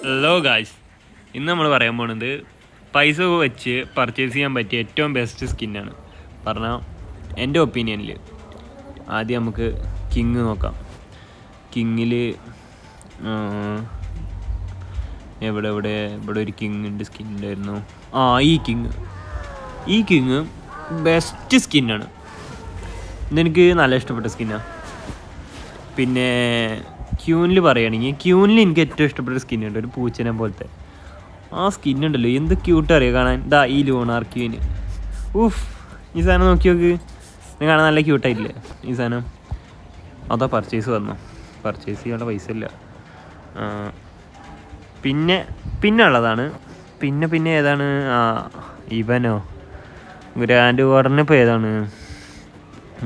Hello guys, ഇന്ന് നമ്മൾ പറയാൻ പോണത് പൈസ വെച്ച് പർച്ചേസ് ചെയ്യാൻ പറ്റിയ ഏറ്റവും ബെസ്റ്റ് സ്കിന്നാണ് പറഞ്ഞാൽ എൻ്റെ ഒപ്പീനിയനിൽ. ആദ്യം നമുക്ക് കിങ് നോക്കാം. കിങ്ങിൽ ഇവിടെ ഒരു കിങ്ങിൻ്റെ സ്കിൻ ഉണ്ടായിരുന്നു. ഈ കിങ് ബെസ്റ്റ് സ്കിന്നാണ്. ഇതെനിക്ക് നല്ല ഇഷ്ടപ്പെട്ട സ്കിന്നാണ്. പിന്നെ ക്യൂനിൽ പറയുകയാണെങ്കിൽ ക്യൂനിൽ എനിക്ക് ഏറ്റവും ഇഷ്ടപ്പെട്ട സ്കിന്നുണ്ട്, ഒരു പൂച്ചനെ പോലത്തെ ആ സ്കിന്നുണ്ടല്ലോ, എന്ത് ക്യൂട്ട് അറിയാം കാണാൻ. ഈ ലൂണാർ ക്യൂന്, ഈ സാധനം നോക്കി നോക്ക്, ഇത് കാണാൻ നല്ല ക്യൂട്ടായിട്ടില്ലേ ഈ സാധനം. അതാ പർച്ചേസ് ചെയ്യാനുള്ള പൈസ ഇല്ല. പിന്നെ ഉള്ളതാണ് പിന്നെ ഏതാണ്, ഇവനോ ഗ്രാൻഡ് വാർഡന്. ഇപ്പോൾ ഏതാണ്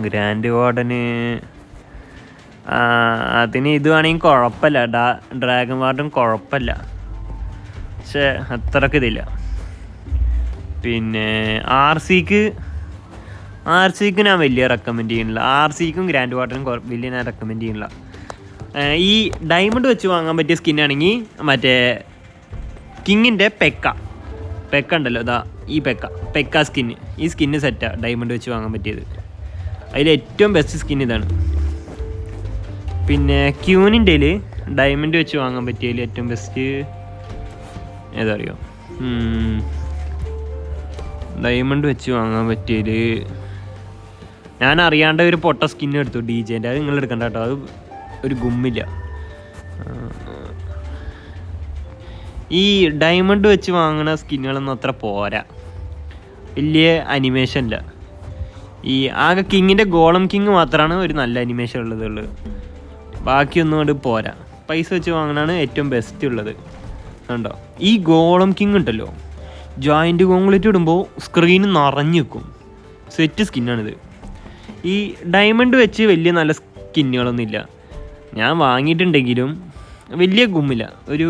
ഗ്രാൻഡ് വാർഡന്? അതിന് ഇത് വേണമെങ്കിൽ കുഴപ്പമില്ല, ഡ്രാഗൺ വാർഡൻ കുഴപ്പമില്ല, പക്ഷേ അത്രക്ക് ഇതില്ല. പിന്നെ ആർ സിക്ക് ഞാൻ വലിയ റെക്കമെൻഡ് ചെയ്യുന്നില്ല. ആർ സിക്കും ഗ്രാൻഡ് വാർഡനും വലിയ ഞാൻ റെക്കമെൻഡ് ചെയ്യുന്നില്ല. ഈ ഡയമണ്ട് വെച്ച് വാങ്ങാൻ പറ്റിയ സ്കിന്നാണെങ്കിൽ മറ്റേ കിങ്ങിൻ്റെ പെക്ക ഉണ്ടല്ലോ, ഈ പെക്ക സ്കിന്ന്, ഈ സ്കിന്ന് സെറ്റാണ് ഡയമണ്ട് വെച്ച് വാങ്ങാൻ പറ്റിയത്. അതിൽ ഏറ്റവും ബെസ്റ്റ് സ്കിൻ ഇതാണ്. പിന്നെ ക്യൂനിൻ്റെ ഡയമണ്ട് വെച്ച് വാങ്ങാൻ പറ്റിയതിൽ ഏറ്റവും ബെസ്റ്റ് ഏതാ അറിയോ? ഡയമണ്ട് വെച്ച് വാങ്ങാൻ പറ്റിയതിൽ ഞാൻ അറിയാണ്ട് ഒരു പൊട്ട സ്കിന്ന് എടുത്തു, DJൻ്റെ. അത് നിങ്ങൾ എടുക്കണ്ട കേട്ടോ, അത് ഒരു ഗുമ്മില്ല. ഈ ഡയമണ്ട് വെച്ച് വാങ്ങുന്ന സ്കിന്നുകളൊന്നും അത്ര പോരാ, വലിയ അനിമേഷനില്ല. ഈ ആകെ കിങ്ങിൻ്റെ ഗോളം കിങ് മാത്രമാണ് ഒരു നല്ല അനിമേഷൻ ഉള്ളത്. ബാക്കിയൊന്നും കൊണ്ട് പോരാ. പൈസ വെച്ച് വാങ്ങണതാണ് ഏറ്റവും ബെസ്റ്റ് ഉള്ളത്. കണ്ടോ, ഈ ഗോളം കിങ് ഉണ്ടല്ലോ, ജോയിൻ്റ് കോൺക്രീറ്റ് ഇടുമ്പോൾ സ്ക്രീന് നിറഞ്ഞു നിൽക്കും. സെറ്റ് സ്കിന്നാണിത്. ഈ ഡയമണ്ട് വെച്ച് വലിയ നല്ല സ്കിന്നുകളൊന്നും ഇല്ല. ഞാൻ വാങ്ങിയിട്ടുണ്ടെങ്കിലും വലിയ ഗുമ്മില്ല, ഒരു